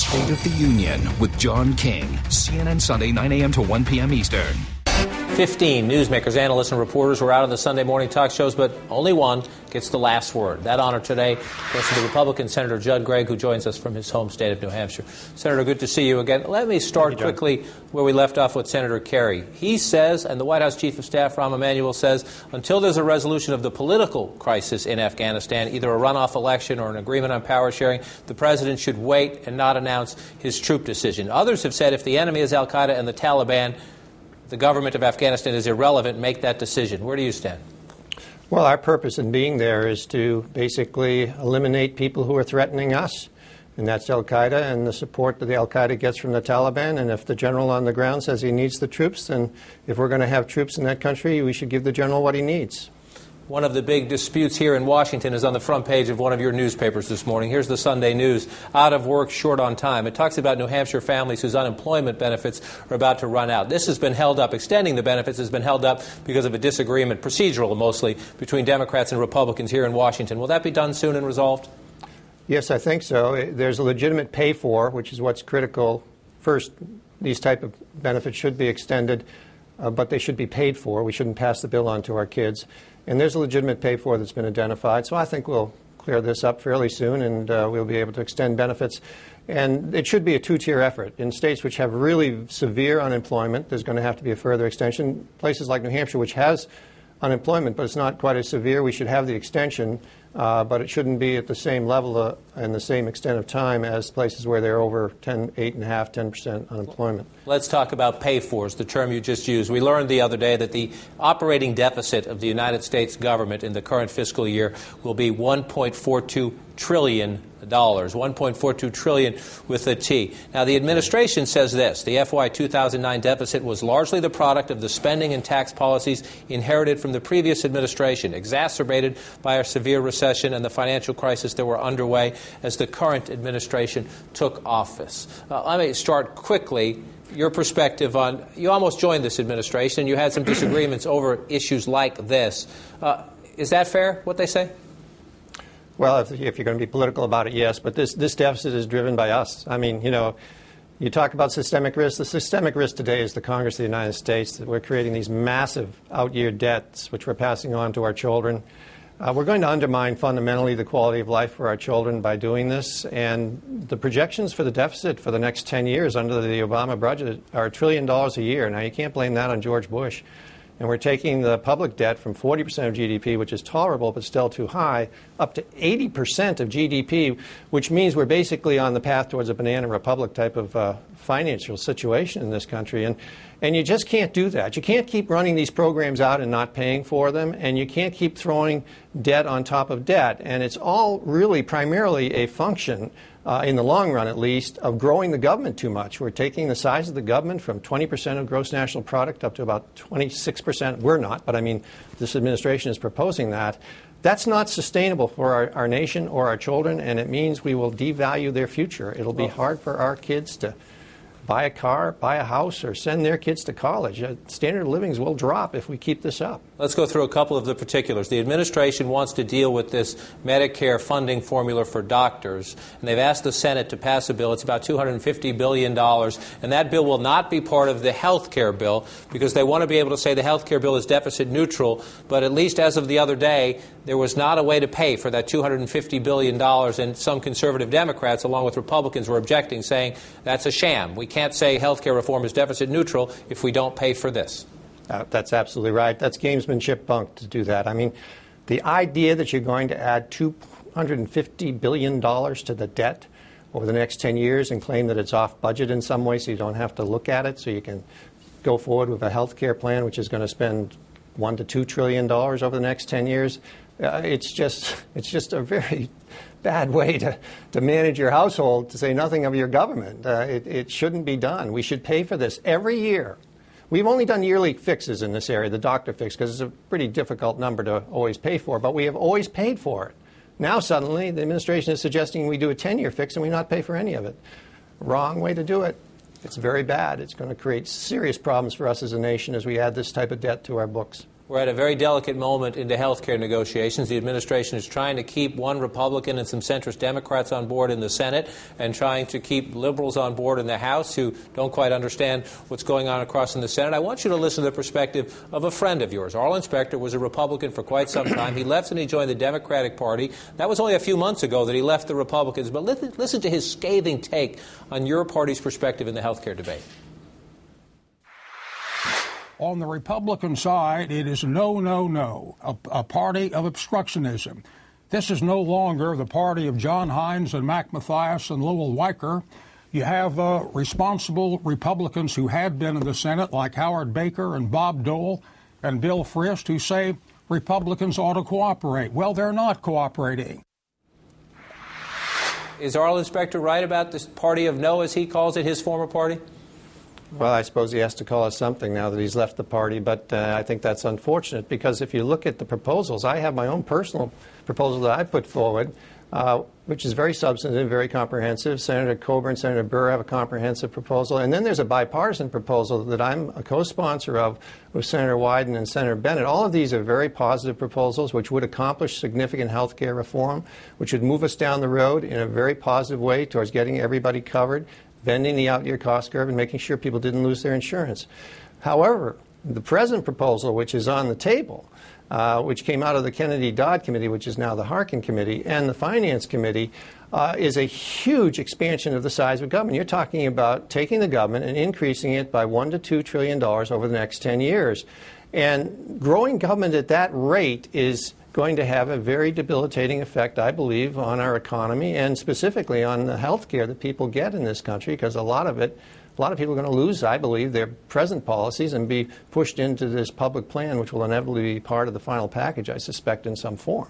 State of the Union with John King. CNN Sunday, 9 a.m. to 1 p.m. Eastern. 15 newsmakers, analysts, and reporters were out of the Sunday morning talk shows, but only one gets the last word. That honor today goes to the Republican Senator Judd Gregg, who joins us from his home state of New Hampshire. Senator, good to see you again. Let me start quickly where we left off with Senator Kerry. He says, and the White House Chief of Staff, Rahm Emanuel, says, until there's a resolution of the political crisis in Afghanistan, either a runoff election or an agreement on power sharing, the president should wait and not announce his troop decision. Others have said if the enemy is al-Qaeda and the Taliban, the government of Afghanistan is irrelevant. Make that decision. Where do you stand? Well, our purpose in being there is to basically eliminate people who are threatening us, and that's al-Qaeda and the support that the al-Qaeda gets from the Taliban. And if the general on the ground says he needs the troops, then if we're going to have troops in that country, we should give the general what he needs. One of the big disputes here in Washington is on the front page of one of your newspapers this morning. Here's the Sunday News. Out of work, short on time. It talks about New Hampshire families whose unemployment benefits are about to run out. This has been held up. Extending the benefits has been held up because of a disagreement, procedural mostly, between Democrats and Republicans here in Washington. Will that be done soon and resolved? Yes, I think so. There's a legitimate pay for, which is what's critical. First, these type of benefits should be extended, but they should be paid for. We shouldn't pass the bill on to our kids. And there's a legitimate pay for that's been identified. So I think we'll clear this up fairly soon, and we'll be able to extend benefits. And it should be a two-tier effort. In states which have really severe unemployment, there's going to have to be a further extension. Places like New Hampshire, which has unemployment, but it's not quite as severe, we should have the extension, but it shouldn't be at the same level and the same extent of time as places where they're over 8.5–10% unemployment. Let's talk about pay-fors, the term you just used. We learned the other day that the operating deficit of the United States government in the current fiscal year will be $1.42 trillion. $1.42 trillion with a T. Now, the administration says this. The FY 2009 deficit was largely the product of the spending and tax policies inherited from the previous administration, exacerbated by our severe recession and the financial crisis that were underway as the current administration took office. Let me start quickly. Your perspective on, you almost joined this administration and you had some disagreements over issues like this. Is that fair, what they say? Well, if you're going to be political about it, yes. But this deficit is driven by us. I mean, you talk about systemic risk. The systemic risk today is the Congress of the United States, that we're creating these massive out-year debts, which we're passing on to our children. We're going to undermine fundamentally the quality of life for our children by doing this. And the projections for the deficit for the next 10 years under the Obama budget are $1 trillion a year. Now, you can't blame that on George Bush. And we're taking the public debt from 40% of GDP, which is tolerable but still too high, up to 80% of GDP, which means we're basically on the path towards a banana republic type of financial situation in this country. And you just can't do that. You can't keep running these programs out and not paying for them, and you can't keep throwing debt on top of debt. And it's all really primarily a function, in the long run at least, of growing the government too much. We're taking the size of the government from 20% of gross national product up to about 26%. We're not, but I mean, this administration is proposing that. That's not sustainable for our nation or our children, and it means we will devalue their future. It'll be hard for our kids to buy a car, buy a house, or send their kids to college. Standard of livings will drop if we keep this up. Let's go through a couple of the particulars. The administration wants to deal with this Medicare funding formula for doctors, and they've asked the Senate to pass a bill. It's about $250 billion, and that bill will not be part of the health care bill because they want to be able to say the health care bill is deficit neutral, but at least as of the other day, there was not a way to pay for that $250 billion, and some conservative Democrats, along with Republicans, were objecting, saying that's a sham. We can't say health care reform is deficit neutral if we don't pay for this. That's absolutely right. That's gamesmanship bunk to do that. I mean, the idea that you're going to add $250 billion to the debt over the next 10 years and claim that it's off budget in some way so you don't have to look at it, so you can go forward with a health care plan which is going to spend $1 to $2 trillion over the next 10 years, it's just a very bad way to manage your household, to say nothing of your government. It shouldn't be done. We should pay for this every year. We've only done yearly fixes in this area, the doctor fix, because it's a pretty difficult number to always pay for, but we have always paid for it. Now suddenly the administration is suggesting we do a 10-year fix and we not pay for any of it. Wrong way to do it. It's very bad. It's going to create serious problems for us as a nation as we add this type of debt to our books. We're at a very delicate moment into health care negotiations. The administration is trying to keep one Republican and some centrist Democrats on board in the Senate and trying to keep liberals on board in the House who don't quite understand what's going on across in the Senate. I want you to listen to the perspective of a friend of yours. Arlen Specter was a Republican for quite some time. He left and he joined the Democratic Party. That was only a few months ago that he left the Republicans. But listen to his scathing take on your party's perspective in the health care debate. On the Republican side, it is no, no, no, a party of obstructionism. This is no longer the party of John Hines and Mac Mathias and Lowell Weicker. You have responsible Republicans who have been in the Senate, like Howard Baker and Bob Dole and Bill Frist, who say Republicans ought to cooperate. Well, they're not cooperating. Is Arlen Specter right about this party of no, as he calls it, his former party? Well, I suppose he has to call it something now that he's left the party, but I think that's unfortunate because if you look at the proposals, I have my own personal proposal that I put forward, which is very substantive, very comprehensive. Senator Coburn, Senator Burr have a comprehensive proposal, and then there's a bipartisan proposal that I'm a co-sponsor of with Senator Wyden and Senator Bennett. All of these are very positive proposals which would accomplish significant health care reform, which would move us down the road in a very positive way towards getting everybody covered, bending the out-year cost curve and making sure people didn't lose their insurance. However, the present proposal, which is on the table, which came out of the Kennedy-Dodd Committee, which is now the Harkin Committee, and the Finance Committee, is a huge expansion of the size of government. You're talking about taking the government and increasing it by $1 to $2 trillion over the next 10 years. And growing government at that rate is going to have a very debilitating effect, I believe, on our economy and specifically on the health care that people get in this country, because a lot of people are going to lose, I believe, their present policies and be pushed into this public plan, which will inevitably be part of the final package, I suspect, in some form.